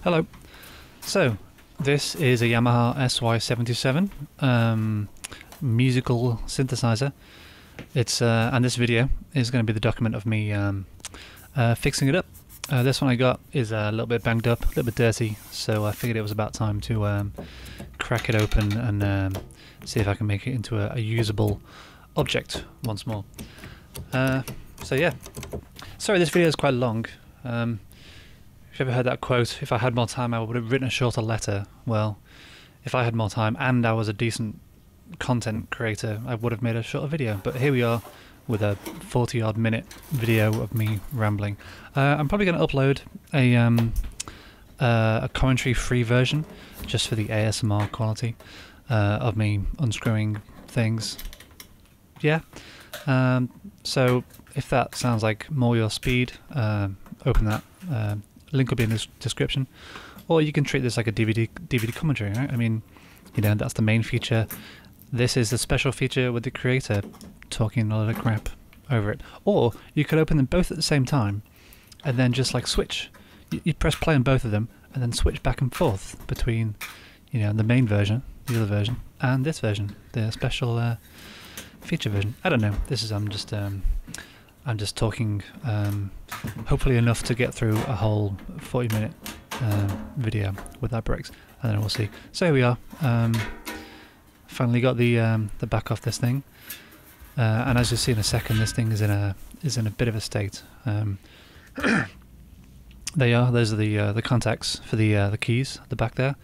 Hello. So, this is a Yamaha SY77 musical synthesizer. It's and this video is going to be the document of me fixing it up. This one I got is a little bit banged up, a little bit dirty, so I figured it was about time to crack it open and see if I can make it into a usable object once more. So yeah, sorry this video is quite long. If you ever heard that quote, if I had more time I would have written a shorter letter. Well, if I had more time and I was a decent content creator, I would have made a shorter video. But here we are with a 40-odd minute video of me rambling. I'm probably going to upload a commentary-free version just for the ASMR quality of me unscrewing things. Yeah. So if that sounds like more your speed, open that. Link will be in the description, or you can treat this like a DVD commentary, right? I mean, you know, that's the main feature. This is the special feature with the creator talking a lot of crap over it. Or you could open them both at the same time and then just like switch. You press play on both of them and then switch back and forth between, you know, the main version, the other version, and this version, the special feature version. I don't know. This is I'm just talking hopefully enough to get through a whole 40-minute video without breaks, and then we'll see. So here we are. Finally got the back off this thing, and as you'll see in a second, this thing is in a bit of a state. They are. Those are the contacts for the keys at the back there,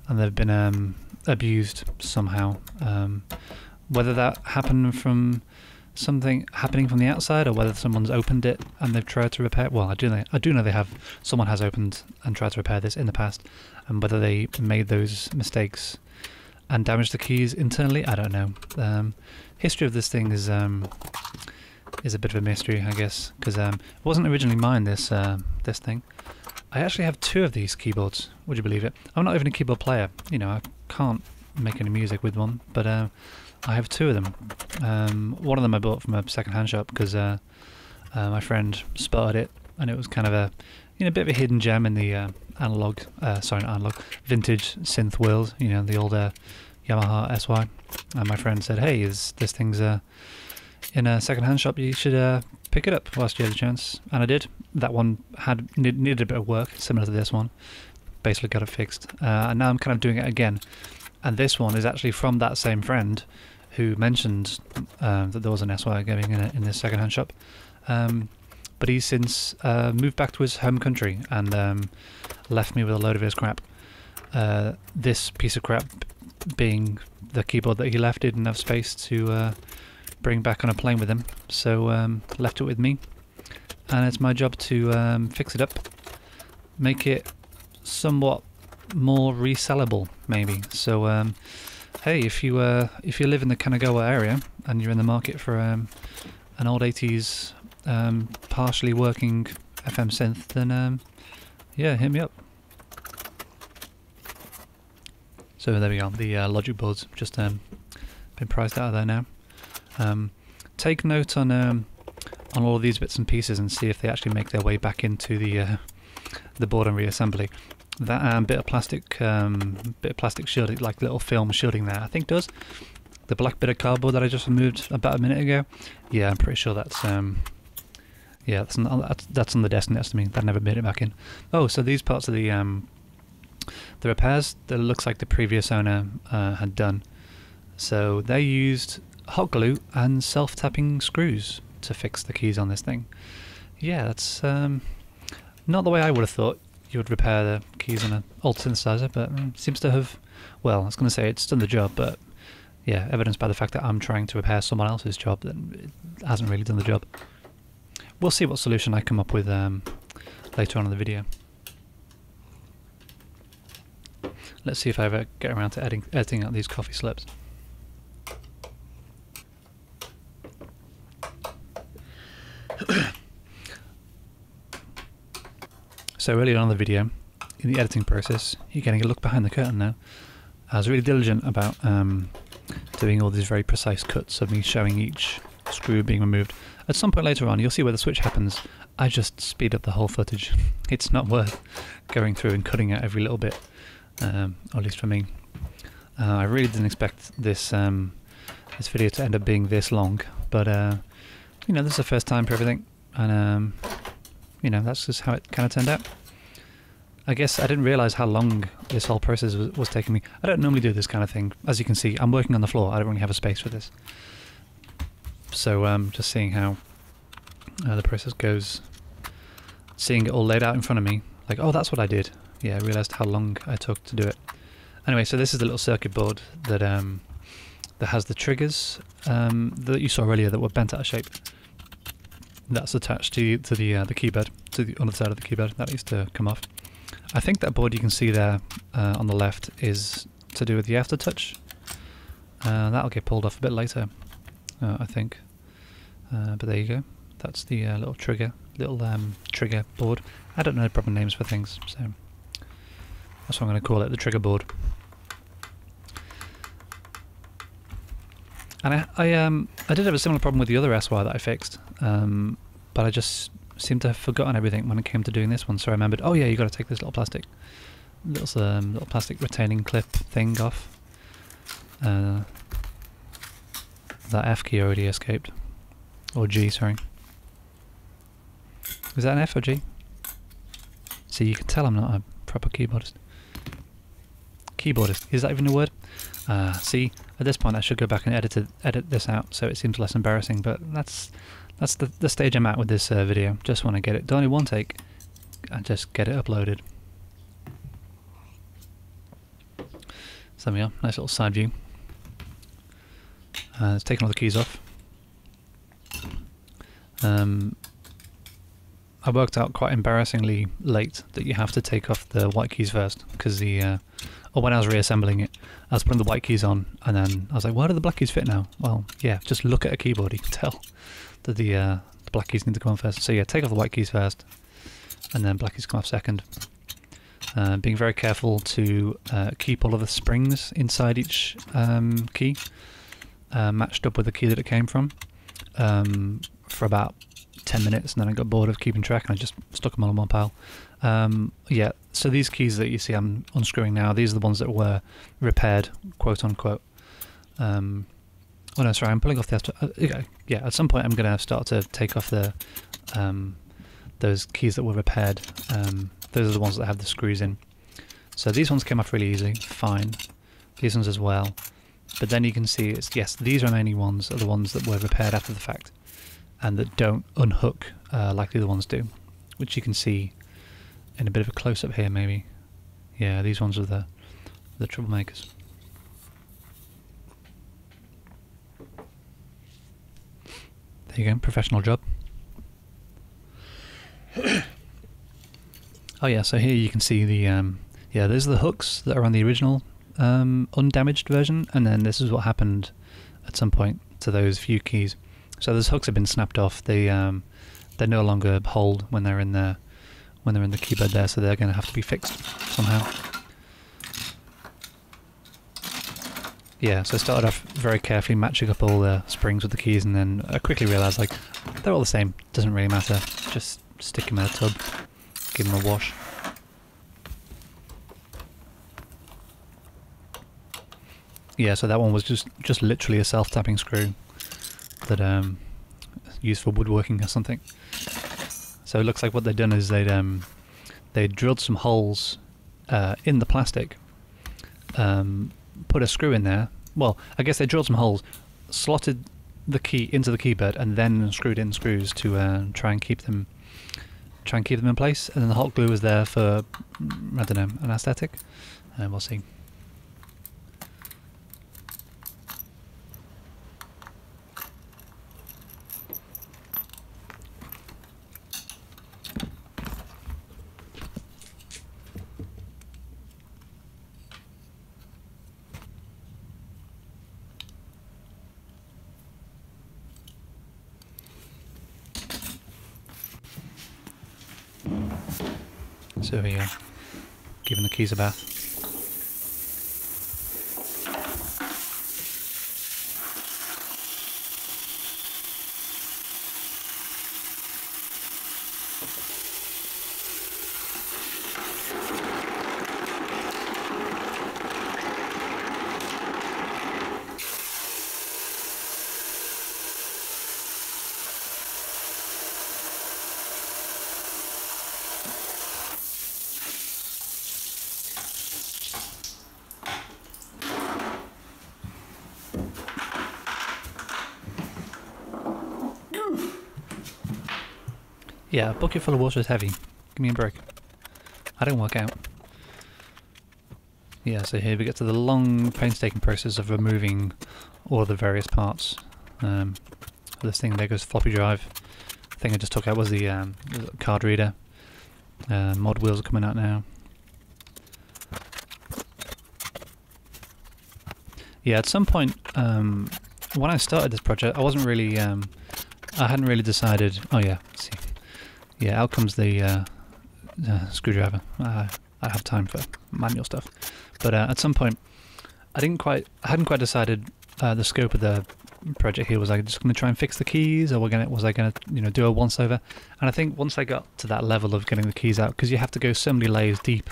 and they've been abused somehow. Whether that happened from something happening from the outside, or whether someone's opened it and they've tried to repair it. Well, I do know they have. Someone has opened and tried to repair this in the past, and whether they made those mistakes and damaged the keys internally, I don't know. History of this thing is a bit of a mystery, I guess, because it wasn't originally mine. This thing. I actually have two of these keyboards. Would you believe it? I'm not even a keyboard player. You know, I can't make any music with one, but I have two of them. One of them I bought from a second-hand shop because my friend spotted it, and it was kind of a bit of a hidden gem in the vintage synth world. You know, the old Yamaha SY. And my friend said, "Hey, this thing's in a second-hand shop? You should pick it up whilst you have the chance." And I did. That one needed a bit of work, similar to this one. Basically got it fixed, and now I'm kind of doing it again. And this one is actually from that same friend who mentioned that there was an SY going in this second-hand shop. But he's since moved back to his home country and left me with a load of his crap. This piece of crap being the keyboard that he left, didn't have space to bring back on a plane with him, so left it with me. And it's my job to fix it up, make it somewhat more resellable, maybe. So hey, if you live in the Kanagawa area and you're in the market for an old 80s partially working FM synth, then yeah, hit me up. So there we go, the logic board's just been priced out of there now. Take note on all of these bits and pieces and see if they actually make their way back into the board and reassembly. That bit of plastic shielding, like little film shielding there, I think does. The black bit of cardboard that I just removed about a minute ago, yeah, I'm pretty sure that's yeah, that's on the desk next to me. That never made it back in. Oh, so these parts of the repairs that looks like the previous owner had done. So they used hot glue and self-tapping screws to fix the keys on this thing. Yeah, that's not the way I would have thought you would repair the keys on an old synthesizer, but seems to have, well, I was going to say it's done the job, but yeah, evidenced by the fact that I'm trying to repair someone else's job, then it hasn't really done the job. We'll see what solution I come up with later on in the video. Let's see if I ever get around to editing out these coffee slips. So earlier on in the video, in the editing process, you're getting a look behind the curtain now. I was really diligent about doing all these very precise cuts of me showing each screw being removed. At some point later on, you'll see where the switch happens. I just speed up the whole footage. It's not worth going through and cutting out every little bit, or at least for me. I really didn't expect this this video to end up being this long, but you know, this is the first time for everything, and you know, that's just how it kind of turned out. I guess I didn't realise how long this whole process was taking me. I don't normally do this kind of thing. As you can see, I'm working on the floor. I don't really have a space for this. So just seeing how the process goes, seeing it all laid out in front of me, like, oh, that's what I did. Yeah, I realised how long I took to do it. Anyway, so this is the little circuit board that that has the triggers that you saw earlier that were bent out of shape. That's attached to the keyboard, to the other side of the keyboard. That needs to come off. I think that board you can see there on the left is to do with the aftertouch. That'll get pulled off a bit later, I think. But there you go. That's the little trigger board. I don't know the proper names for things, so that's what I'm going to call it, the trigger board. And I did have a similar problem with the other SY that I fixed, but I just seemed to have forgotten everything when it came to doing this one. So I remembered, oh yeah, you got to take this little plastic retaining clip thing off. That F key already escaped, or G, sorry. Is that an F or G? See, you can tell I'm not a proper keyboardist. Keyboardist, is that even a word? See, at this point I should go back and edit this out so it seems less embarrassing, but that's the stage I'm at with this video. Just want to get it done in one take and just get it uploaded. So there we are, nice little side view. Let's take all the keys off. I worked out quite embarrassingly late that you have to take off the white keys first, because or when I was reassembling it, I was putting the white keys on, and then I was like, where do the black keys fit now? Well, yeah, just look at a keyboard, you can tell that the black keys need to come on first. So yeah, take off the white keys first, and then black keys come off second. Being very careful to keep all of the springs inside each key matched up with the key that it came from for about 10 minutes, and then I got bored of keeping track and I just stuck them all in one pile. Yeah, so these keys that you see I'm unscrewing now, these are the ones that were repaired, quote unquote. Oh no, sorry, I'm pulling off the yeah, at some point I'm going to start to take off the those keys that were repaired. Those are the ones that have the screws in. So these ones came off really easy, fine. These ones as well. But then you can see, yes, these remaining ones are the ones that were repaired after the fact, and that don't unhook like the other ones do, which you can see in a bit of a close-up here maybe. Yeah, these ones are the troublemakers. There you go, professional job. Oh yeah, so here you can see the, yeah, those are the hooks that are on the original undamaged version, and then this is what happened at some point to those few keys. So those hooks have been snapped off. They no longer hold when they're in the keyboard there, so they're going to have to be fixed somehow. Yeah, so I started off very carefully matching up all the springs with the keys, and then I quickly realised, like, they're all the same. Doesn't really matter. Just stick them in a tub, give them a wash. Yeah, so that one was just literally a self-tapping screw that used for woodworking or something. So it looks like what they'd done is they drilled some holes in the plastic, put a screw in there. Well, I guess they drilled some holes, slotted the key into the keyboard, and then screwed in screws to try and keep them in place. And then the hot glue was there for, I don't know, an aesthetic. We'll see. So here, giving the keys a bath. Yeah, a bucket full of water is heavy. Give me a break. I don't work out. Yeah, so here we get to the long, painstaking process of removing all of the various parts. This thing, there goes floppy drive. The thing I just took out was the card reader. Mod wheels are coming out now. Yeah, at some point, when I started this project, I wasn't really, I hadn't really decided. Oh yeah, let's see. Yeah, out comes the screwdriver. I have time for manual stuff, but at some point, I hadn't quite decided the scope of the project here. Was I just going to try and fix the keys, or was I going to do a once over? And I think once I got to that level of getting the keys out, because you have to go so many layers deep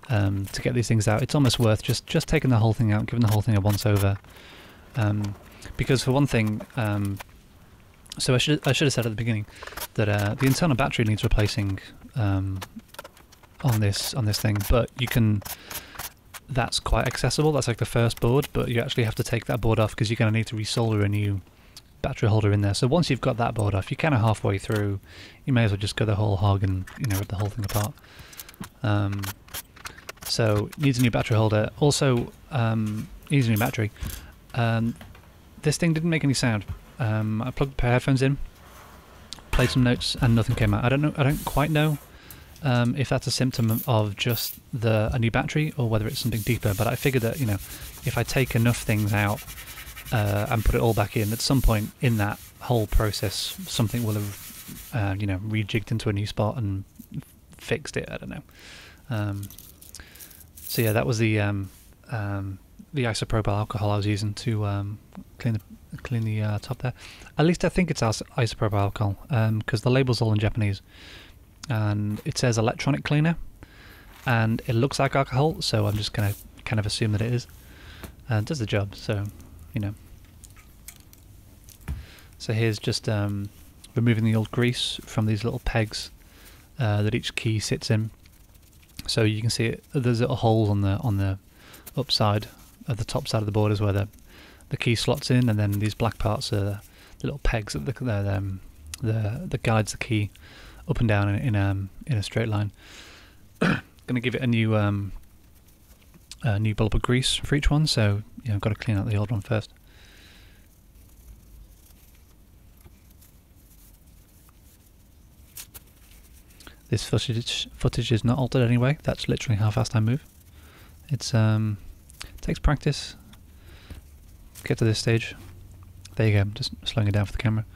to get these things out, it's almost worth just taking the whole thing out, giving the whole thing a once over. Because for one thing, so I should have said at the beginning that the internal battery needs replacing on this thing, but you can. That's quite accessible. That's like the first board, but you actually have to take that board off because you're going to need to resolder a new battery holder in there. So once you've got that board off, you're kind of halfway through. You may as well just go the whole hog and rip the whole thing apart. So it needs a new battery holder. Also, needs a new battery. This thing didn't make any sound. I plugged a pair of headphones in, played some notes, and nothing came out. I don't quite know if that's a symptom of just a new battery or whether it's something deeper. But I figured that if I take enough things out and put it all back in, at some point in that whole process, something will have rejigged into a new spot and fixed it. I don't know. So yeah, that was the isopropyl alcohol I was using to clean the top there. At least I think it's isopropyl alcohol because the label's all in Japanese, and it says electronic cleaner, and it looks like alcohol, so I'm just gonna kind of assume that it is. It does the job, so So here's just removing the old grease from these little pegs that each key sits in. So you can see it. There's little holes on the upside of the top side of the board is where the key slots in, and then these black parts are the little pegs that guides the key up and down in a straight line. Going to give it a new bulb of grease for each one, so I've got to clean out the old one first. This footage is not altered anyway. That's literally how fast I move. It takes practice. Get to this stage. There you go. Just slowing it down for the camera.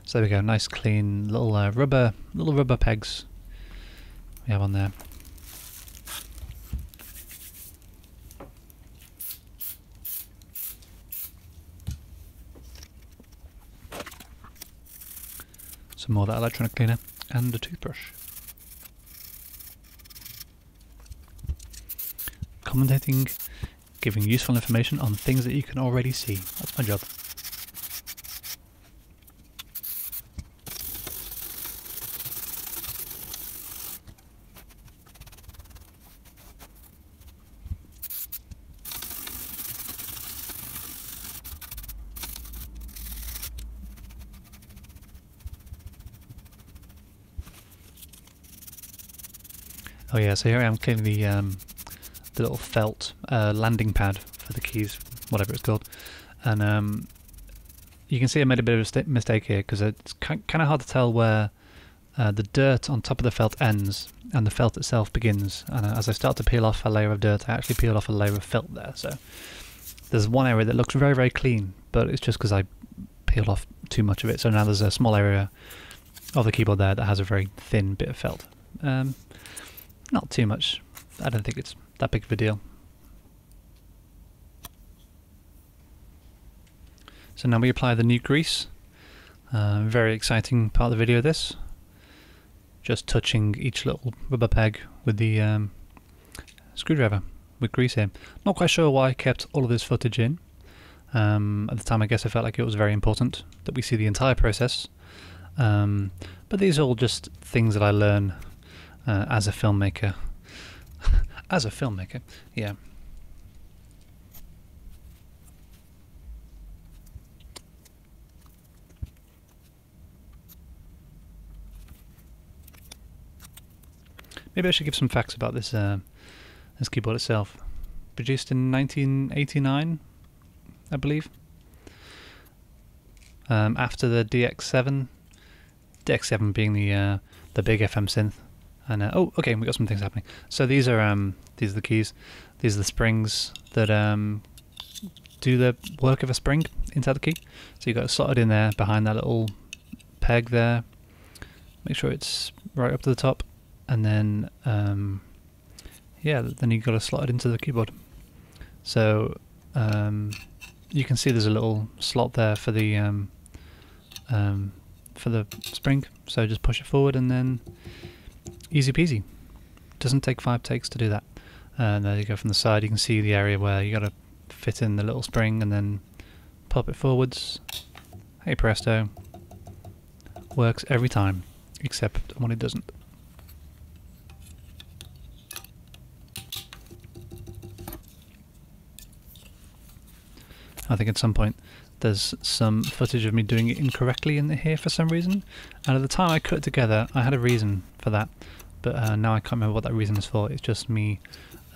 So there we go. Nice, clean little rubber pegs we have on there. Some more of that electronic cleaner and a toothbrush. Commentating, giving useful information on things that you can already see. That's my job. Oh yeah, so here I am cleaning the little felt landing pad for the keys, whatever it's called, and you can see I made a bit of a mistake here because it's kind of hard to tell where the dirt on top of the felt ends and the felt itself begins, and as I start to peel off a layer of dirt, I actually peel off a layer of felt there. So there's one area that looks very, very clean, but it's just because I peeled off too much of it. So now there's a small area of the keyboard there that has a very thin bit of felt. Not too much. I don't think it's that big of a deal. So now we apply the new grease. Very exciting part of the video, this. Just touching each little rubber peg with the screwdriver with grease in. Not quite sure why I kept all of this footage in. At the time I guess I felt like it was very important that we see the entire process. But these are all just things that I learn as a filmmaker. As a filmmaker, yeah. Maybe I should give some facts about this this keyboard itself. Produced in 1989, I believe. After the DX7, DX7 being the big FM synth. And oh, okay, we got some things happening. So these are the keys. These are the springs that do the work of a spring inside the key. So you got it slotted in there behind that little peg there. Make sure it's right up to the top, and then yeah, then you got to slot it into the keyboard. So you can see there's a little slot there for the spring. So just push it forward, and then easy peasy. Doesn't take 5 takes to do that. And there you go. From the side, you can see the area where you got to fit in the little spring, and then pop it forwards. Hey presto! Works every time, except when it doesn't. I think at some point there's some footage of me doing it incorrectly in here for some reason, and at the time I cut it together I had a reason for that, but now I can't remember what that reason is for. It's just me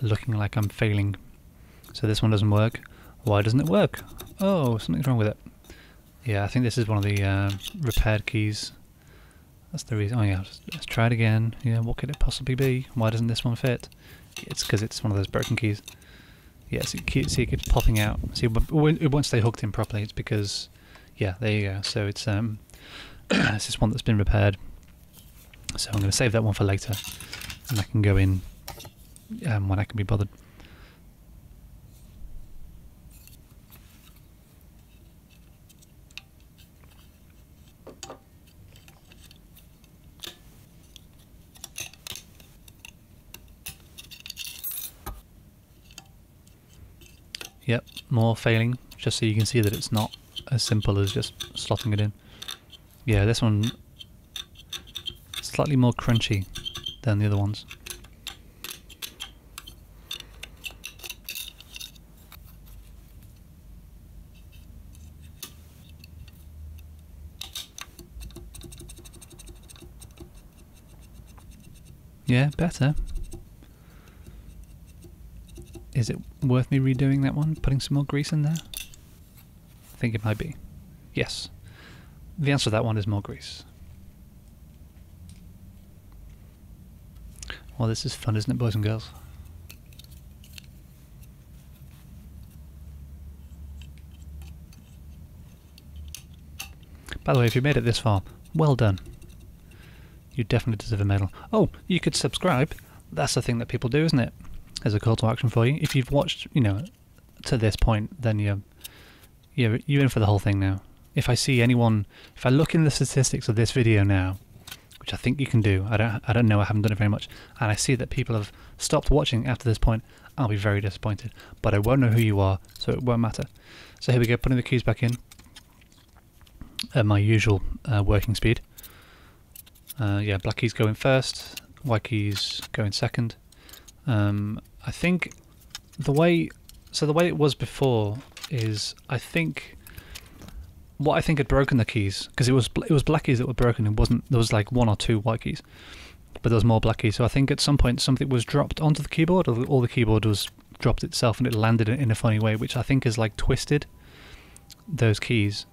looking like I'm failing. So this one doesn't work. Why doesn't it work? Oh, something's wrong with it. Yeah, I think this is one of the repaired keys. That's the reason. Oh yeah, let's try it again. Yeah, what could it possibly be? Why doesn't this one fit? It's because it's one of those broken keys. Yeah, see, it keeps popping out. See, it won't stay hooked in properly. It's because, yeah, there you go. So it's it's this one that's been repaired. So I'm going to save that one for later, and I can go in when I can be bothered. Yep, more failing, just so you can see that it's not as simple as just slotting it in. Yeah, this one slightly more crunchy than the other ones. Yeah, better. Is it worth me redoing that one? Putting some more grease in there? I think it might be. Yes. The answer to that one is more grease. Well, this is fun, isn't it, boys and girls? By the way, if you made it this far, well done. You definitely deserve a medal. Oh, you could subscribe. That's the thing that people do, isn't it? As a call to action for you. If you've watched, you know, to this point, then you're in for the whole thing now. If I see anyone, if I look in the statistics of this video now, which I think you can do, I don't know, I haven't done it very much, and I see that people have stopped watching after this point, I'll be very disappointed. But I won't know who you are, so it won't matter. So here we go, putting the keys back in at my usual working speed. Yeah, black keys go in first, white keys go in second. I think the way it was before is, I think what I think had broken the keys, because it was black keys that were broken. It wasn't, there was like 1 or 2 white keys, but there was more black keys. So I think at some point something was dropped onto the keyboard, or the keyboard was dropped itself, and it landed in a funny way, which I think is like twisted those keys.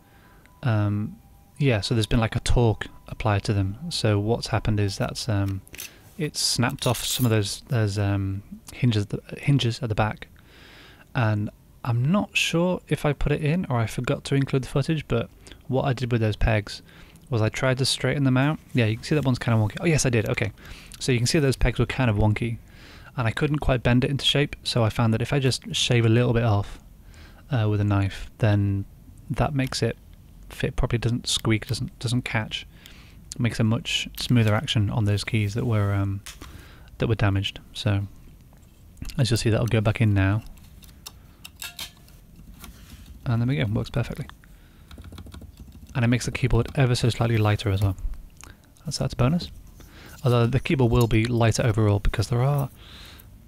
Yeah, so there's been like a torque applied to them. So what's happened is that's it's snapped off some of those hinges at the back, and I'm not sure if I put it in or I forgot to include the footage, but what I did with those pegs was I tried to straighten them out. Yeah, you can see that one's kind of wonky. Oh yes, I did. Okay, so you can see those pegs were kind of wonky, and I couldn't quite bend it into shape, so I found that if I just shave a little bit off with a knife, then that makes it fit properly, doesn't squeak, doesn't catch. It makes a much smoother action on those keys that were damaged. So as you'll see, that'll go back in now, and there we go, works perfectly. And it makes the keyboard ever so slightly lighter as well. That's a bonus. Although the keyboard will be lighter overall, because there are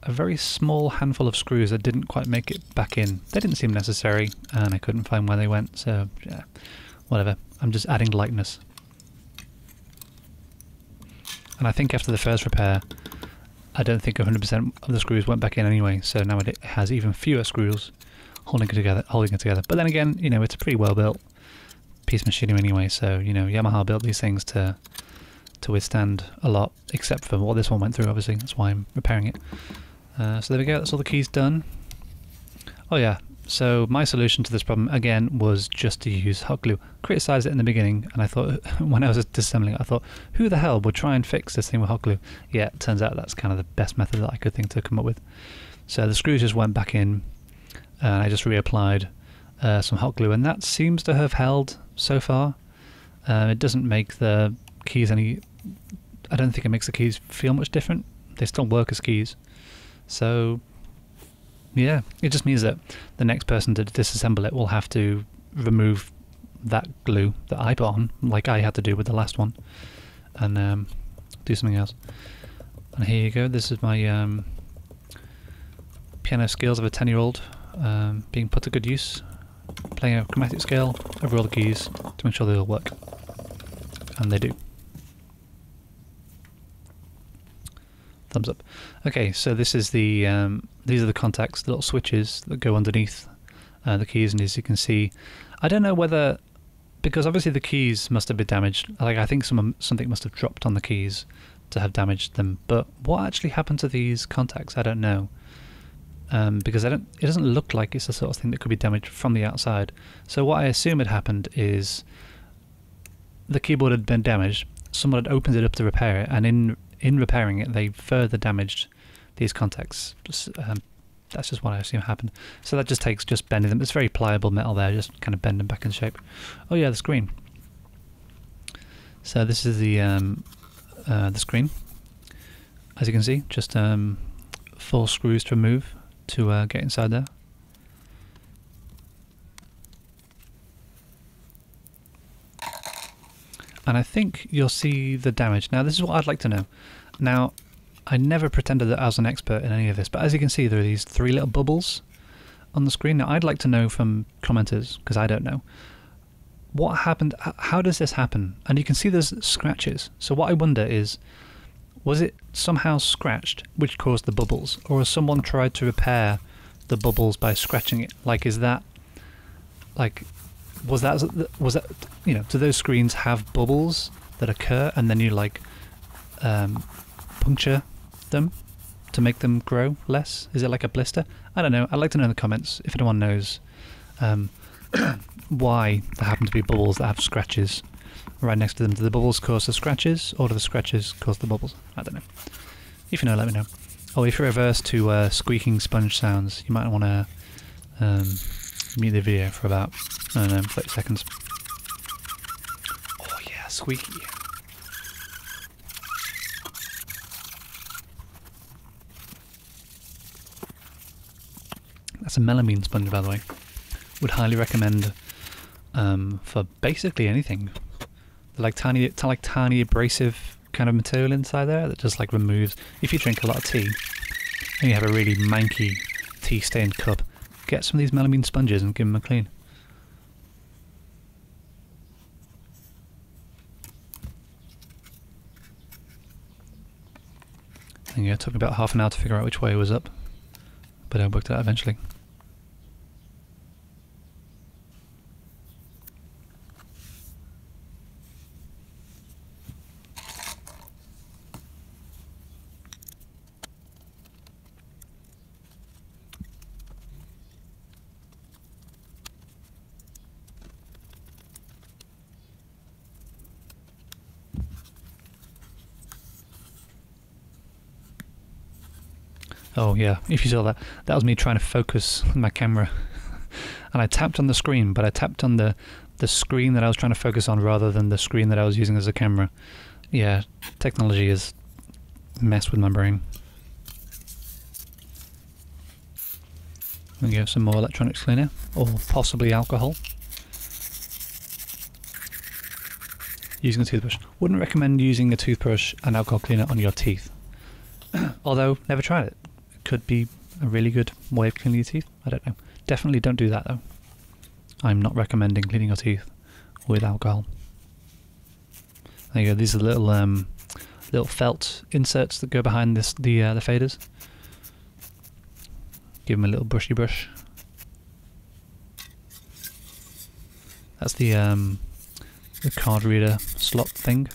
a very small handful of screws that didn't quite make it back in. They didn't seem necessary, and I couldn't find where they went, so yeah, whatever. I'm just adding lightness. And I think after the first repair, I don't think 100% of the screws went back in anyway, so now it has even fewer screws holding it together. But then again, you know, it's a pretty well built piece of machinery anyway, so, you know, Yamaha built these things to withstand a lot, except for what this one went through, obviously. That's why I'm repairing it. So there we go, that's all the keys done. Oh yeah, so my solution to this problem, again, was just to use hot glue. Criticised it in the beginning, and I thought, when I was disassembling it, I thought, who the hell would try and fix this thing with hot glue? Yeah, it turns out that's kind of the best method that I could think to come up with. So the screws just went back in, and I just reapplied some hot glue, and that seems to have held so far. It doesn't make the keys any... I don't think it makes the keys feel much different. They still work as keys. So, yeah, it just means that the next person to disassemble it will have to remove that glue that I put on, like I had to do with the last one, and do something else. And here you go, this is my piano skills of a 10-year-old being put to good use, playing a chromatic scale over all the keys to make sure they all work. And they do. Thumbs up. Okay, so this is the these are the contacts, the little switches that go underneath the keys, and as you can see, I don't know whether, because obviously the keys must have been damaged. Like, I think something must have dropped on the keys to have damaged them. But what actually happened to these contacts, I don't know. Because it doesn't look like it's the sort of thing that could be damaged from the outside. So what I assume had happened is the keyboard had been damaged. Someone had opened it up to repair it, and in repairing it, they further damaged these contacts. That's just what I assume happened. So that just takes bending them. It's very pliable metal there, just kind of bend them back into shape. Oh yeah, the screen. So this is the screen. As you can see, just 4 screws to remove to get inside there. And I think you'll see the damage. Now this is what I'd like to know. Now, I never pretended that I was an expert in any of this, but as you can see there are these 3 little bubbles on the screen. Now I'd like to know from commenters, because I don't know, what happened, how does this happen? And you can see there's scratches. So what I wonder is, was it somehow scratched which caused the bubbles, or has someone tried to repair the bubbles by scratching it? Like, is that, like, was that, you know, do those screens have bubbles that occur and then you like puncture them to make them grow less? Is it like a blister? I don't know. I'd like to know in the comments if anyone knows why there happen to be bubbles that have scratches right next to them. Do the bubbles cause the scratches, or do the scratches cause the bubbles? I don't know. If you know, let me know. Oh, if you're averse to squeaking sponge sounds, you might want to mute the video for about, I don't know, 30 seconds. Oh yeah, squeaky. That's a melamine sponge, by the way. Would highly recommend for basically anything. They're like tiny abrasive kind of material inside there that just like removes. If you drink a lot of tea and you have a really manky tea-stained cup, get some of these melamine sponges and give them a clean. And yeah, it took me about half an hour to figure out which way it was up, but I worked it out eventually. Oh yeah, if you saw that, that was me trying to focus my camera. And I tapped on the screen, but I tapped on the screen that I was trying to focus on rather than the screen that I was using as a camera. Yeah, technology has messed with my brain. There we go, some more electronics cleaner, or possibly alcohol. Using a toothbrush. Wouldn't recommend using a toothbrush and alcohol cleaner on your teeth. Although, never tried it. Could be a really good way of cleaning your teeth. I don't know. Definitely don't do that though. I'm not recommending cleaning your teeth with alcohol. There you go. These are little little felt inserts that go behind this the faders. Give them a little brushy brush. That's the card reader slot thing.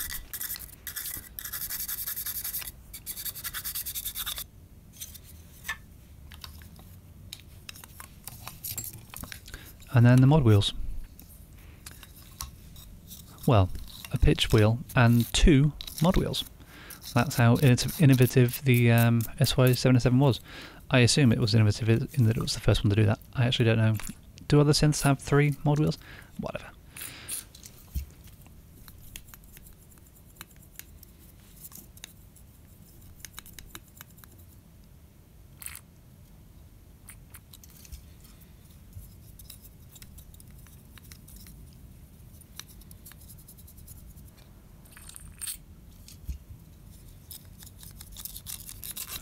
And then the mod wheels. Well, a pitch wheel and 2 mod wheels. That's how innovative the SY77 was. I assume it was innovative in that it was the first one to do that. I actually don't know. Do other synths have 3 mod wheels? Whatever.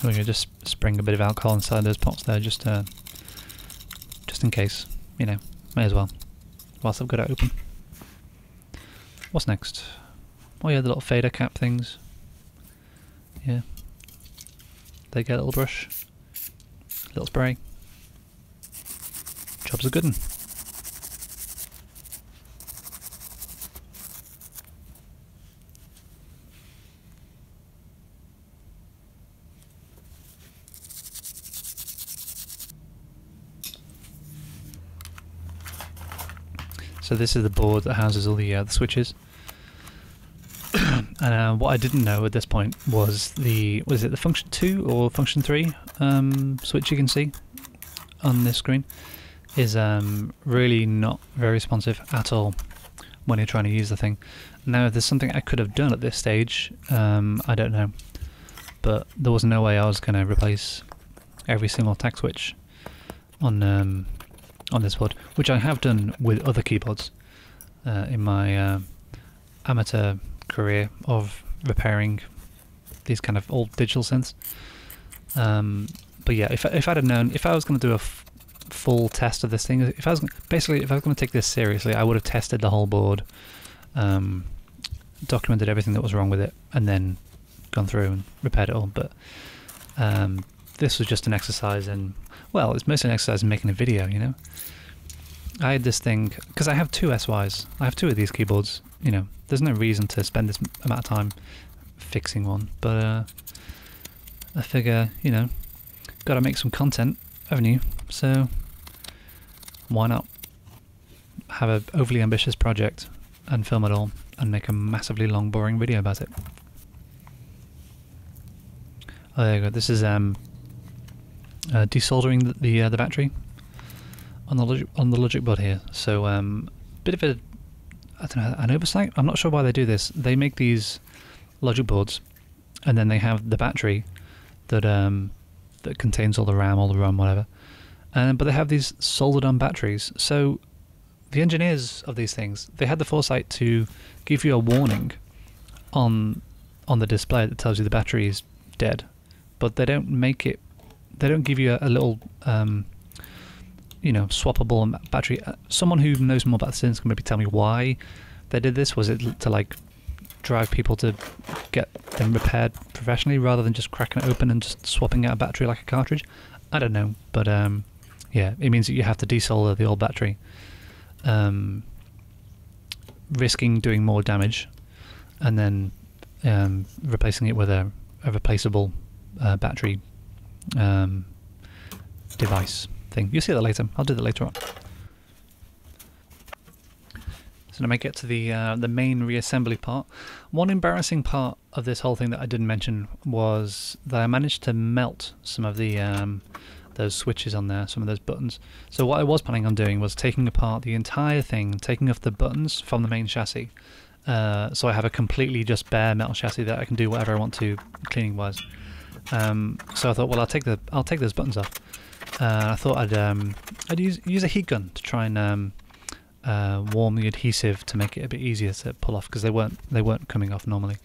We're going to just spring a bit of alcohol inside those pots there, just in case, you know, may as well, whilst I've got it open. What's next? Oh yeah, the little fader cap things. Yeah. They get a little brush, little spray. Job's a good one. So this is the board that houses all the switches. And what I didn't know at this point was the function 2 or function 3 switch you can see on this screen is really not very responsive at all when you're trying to use the thing. Now if there's something I could have done at this stage, I don't know, but there was no way I was going to replace every single tack switch on this board, which I have done with other keyboards in my amateur career of repairing these kind of old digital synths. But yeah, if I'd have known, if I was going to do a full test of this thing, if I was going to take this seriously, I would have tested the whole board, documented everything that was wrong with it, and then gone through and repaired it all. But this was just an exercise in, well, it's mostly an exercise in making a video, you know. I had this thing, because I have 2 SYs, I have 2 of these keyboards, you know, there's no reason to spend this amount of time fixing one, but I figure, you know, gotta make some content, haven't you? So, why not have an overly ambitious project and film it all and make a massively long, boring video about it. Oh, there you go, this is desoldering the battery on the logic board here. So bit of a, I don't know, an oversight. I'm not sure why they do this. They make these logic boards, and then they have the battery that that contains all the RAM, all the ROM, whatever. But they have these soldered on batteries. So the engineers of these things, they had the foresight to give you a warning on the display that tells you the battery is dead, but they don't make it. They don't give you a little, you know, swappable battery. Someone who knows more about the synths can maybe tell me why they did this. Was it to like drive people to get them repaired professionally rather than just cracking it open and just swapping out a battery like a cartridge? I don't know, but yeah, it means that you have to desolder the old battery, risking doing more damage, and then replacing it with a replaceable battery device thing. You'll see that later. I'll do that later on. So now I get to the main reassembly part. One embarrassing part of this whole thing that I didn't mention was that I managed to melt some of the those switches on there, some of those buttons. So what I was planning on doing was taking apart the entire thing, taking off the buttons from the main chassis. So I have a completely just bare metal chassis that I can do whatever I want to cleaning wise. So I thought, well, I'll take those buttons off. I thought I'd use a heat gun to try and warm the adhesive to make it a bit easier to pull off, because they weren't coming off normally.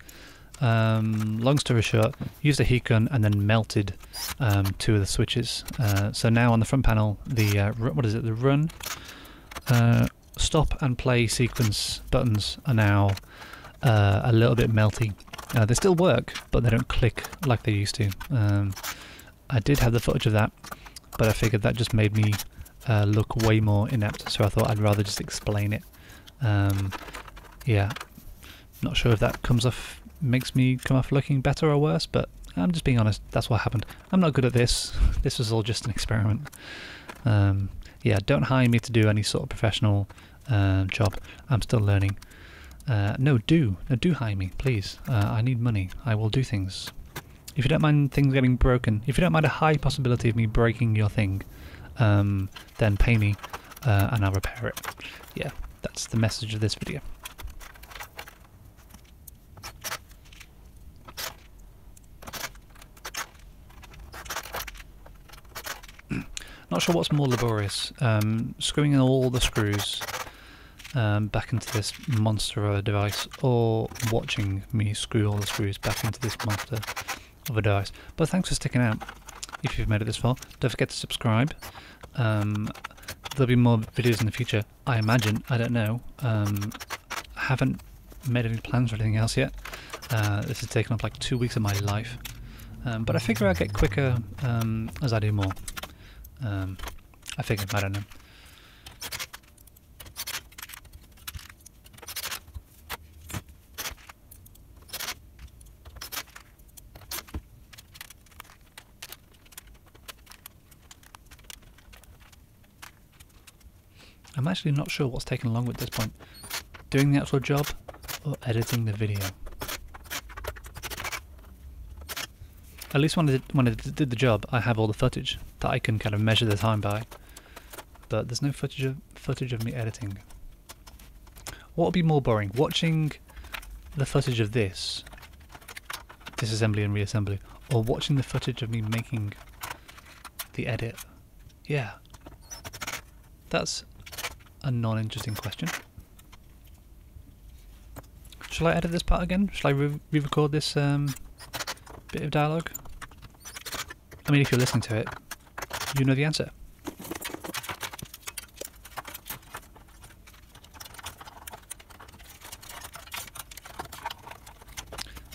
Long story short, used a heat gun and then melted 2 of the switches. So now on the front panel, the what is it? The run, stop and play sequence buttons are now a little bit melty. They still work, but they don't click like they used to. I did have the footage of that, but I figured that just made me look way more inept, so I thought I'd rather just explain it. Yeah, not sure if that makes me come off looking better or worse, but I'm just being honest, that's what happened. I'm not good at this. This was all just an experiment. Yeah, don't hire me to do any sort of professional job. I'm still learning. No, do hire me, please. I need money. I will do things. If you don't mind things getting broken, if you don't mind a high possibility of me breaking your thing, then pay me and I'll repair it. Yeah, that's the message of this video. Not sure what's more laborious, screwing in all the screws back into this monster of a device, or watching me screw all the screws back into this monster of a device. But thanks for sticking out. If you've made it this far, don't forget to subscribe. There'll be more videos in the future, I imagine. I don't know. I haven't made any plans for anything else yet. This has taken up like 2 weeks of my life. But I figure I'll get quicker as I do more. I figure, I don't know. I'm actually not sure what's taking longer at this point. Doing the actual job or editing the video. At least when I did the job, I have all the footage that I can kind of measure the time by. But there's no footage of me editing. What would be more boring? Watching the footage of this disassembly and reassembly, or watching the footage of me making the edit? Yeah. That's a non-interesting question. Shall I edit this part again? Shall I re-record this bit of dialogue? I mean, if you're listening to it, you know the answer.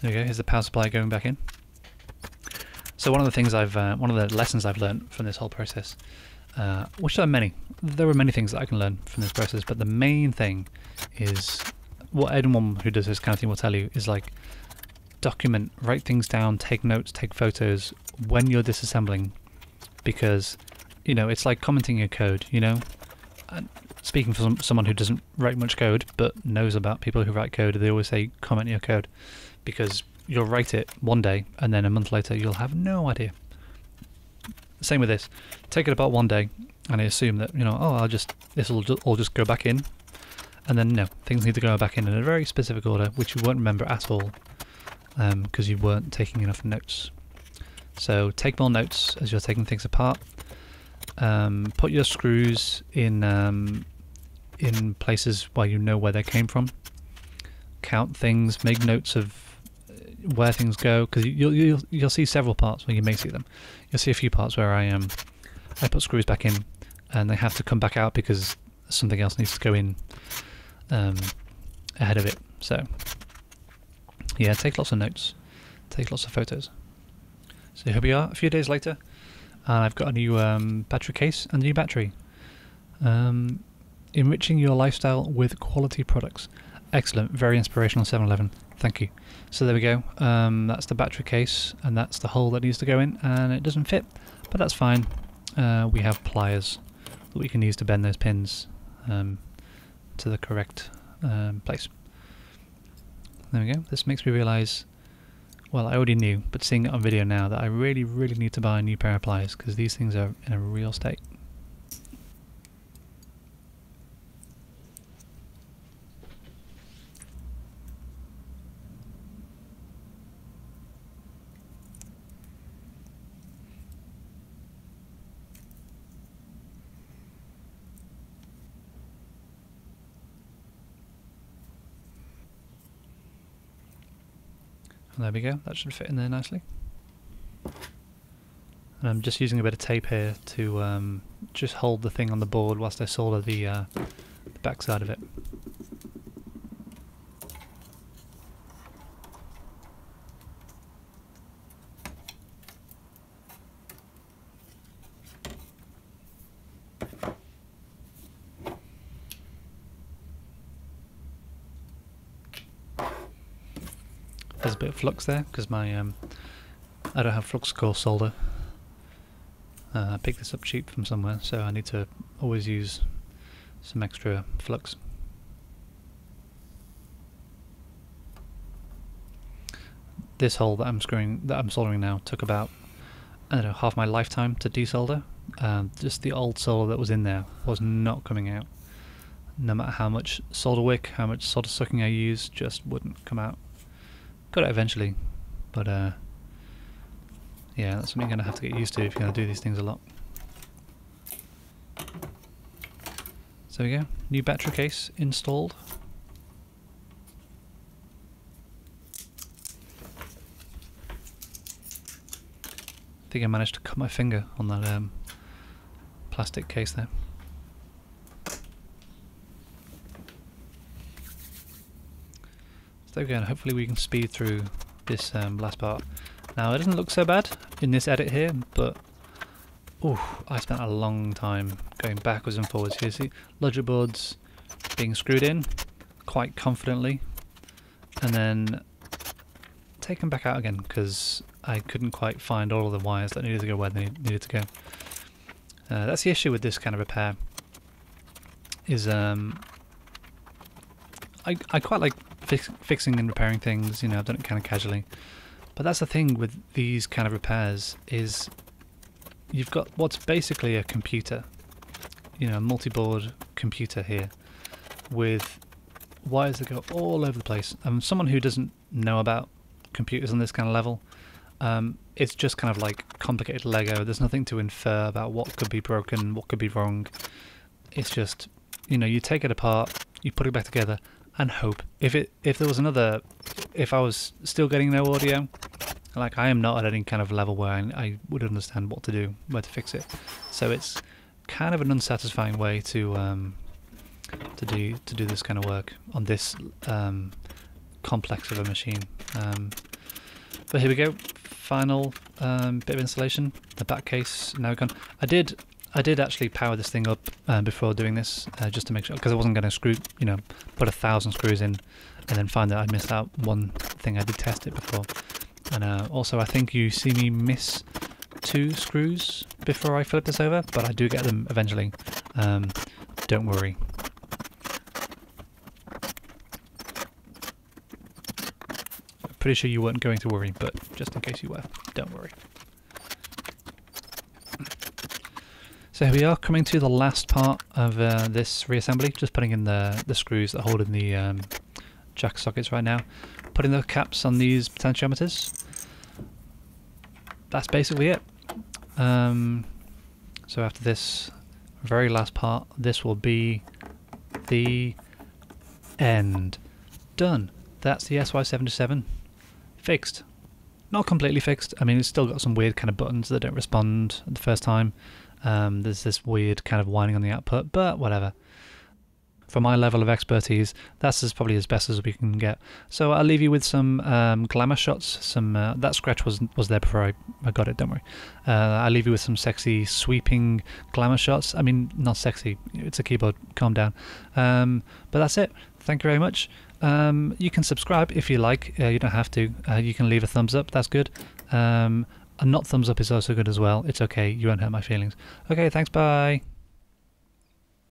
There we go, here's the power supply going back in. So one of the lessons I've learned from this whole process, which are many. There are many things that I can learn from this process, but the main thing is what anyone who does this kind of thing will tell you is like, document, write things down, take notes, take photos when you're disassembling, because, you know, it's like commenting your code, you know. And speaking for someone who doesn't write much code but knows about people who write code, they always say comment your code, because you'll write it one day and then a month later you'll have no idea. Same with this. Take it about one day and I assume that, you know, oh, this will all just go back in, and then no, things need to go back in a very specific order, which you won't remember at all, because you weren't taking enough notes. So take more notes as you're taking things apart. Put your screws in places where you know where they came from. Count things, make notes of where things go, because you'll see several parts where you may see them. You'll see a few parts where I put screws back in and they have to come back out because something else needs to go in ahead of it. So yeah, take lots of notes, take lots of photos. So here we are, a few days later, and I've got a new battery case and a new battery. Enriching your lifestyle with quality products. Excellent, very inspirational 7-Eleven. Thank you. So there we go. That's the battery case, and that's the hole that needs to go in, and it doesn't fit, but that's fine. We have pliers that we can use to bend those pins to the correct place. There we go. This makes me realise, well, I already knew, but seeing it on video now, that I really, really need to buy a new pair of pliers, because these things are in a real state. And there we go, that should fit in there nicely. And I'm just using a bit of tape here to just hold the thing on the board whilst I solder the back side of it. there's a bit of flux there because my I don't have flux core solder. I picked this up cheap from somewhere, so I need to always use some extra flux. This hole that I'm soldering now took about, I don't know, half my lifetime to desolder. Just the old solder that was in there was not coming out. No matter how much solder wick, how much solder sucking I used, just wouldn't come out. Got it eventually, but yeah, that's something you're going to have to get used to if you're going to do these things a lot. So there we go, new battery case installed. I think I managed to cut my finger on that plastic case there. So there we go, and hopefully we can speed through this last part. Now it doesn't look so bad in this edit here, but ooh, I spent a long time going backwards and forwards here. See, logic boards being screwed in quite confidently, and then taken back out again because I couldn't quite find all of the wires that needed to go where they needed to go. That's the issue with this kind of repair. Is I quite like fixing and repairing things. You know, I've done it kind of casually. But that's the thing with these kind of repairs is you've got what's basically a computer, you know, a multi-board computer here with wires that go all over the place. Someone who doesn't know about computers on this kind of level, it's just kind of like complicated Lego. There's nothing to infer about what could be broken, what could be wrong. It's just, you know, you take it apart, you put it back together, and hope. If there was another, if I was still getting no audio, like I am not at any kind of level where I would understand what to do, where to fix it. So it's kind of an unsatisfying way to do this kind of work on this complex of a machine. But here we go, final bit of installation. The back case now gone. I did actually power this thing up before doing this, just to make sure, because I wasn't going to put 1,000 screws in and then find that I missed out one thing. I did test it before, and also I think you see me miss 2 screws before I flip this over, but I do get them eventually. Don't worry. I'm pretty sure you weren't going to worry, but just in case you were, don't worry. So here we are, coming to the last part of this reassembly, just putting in the screws that hold in the jack sockets right now, putting the caps on these potentiometers. That's basically it. So after this very last part, this will be the end. Done. That's the SY77 fixed. Not completely fixed. I mean, it's still got some weird kind of buttons that don't respond the first time. There's this weird kind of whining on the output, but whatever. For my level of expertise, that's probably as best as we can get. So I'll leave you with some glamour shots. That scratch was there before I got it, don't worry. I'll leave you with some sexy sweeping glamour shots. I mean, not sexy, it's a keyboard, calm down. But that's it. Thank you very much. You can subscribe if you like, you don't have to. You can leave a thumbs up, that's good. A not thumbs up is also good as well. It's okay, you won't hurt my feelings. Okay, thanks, bye.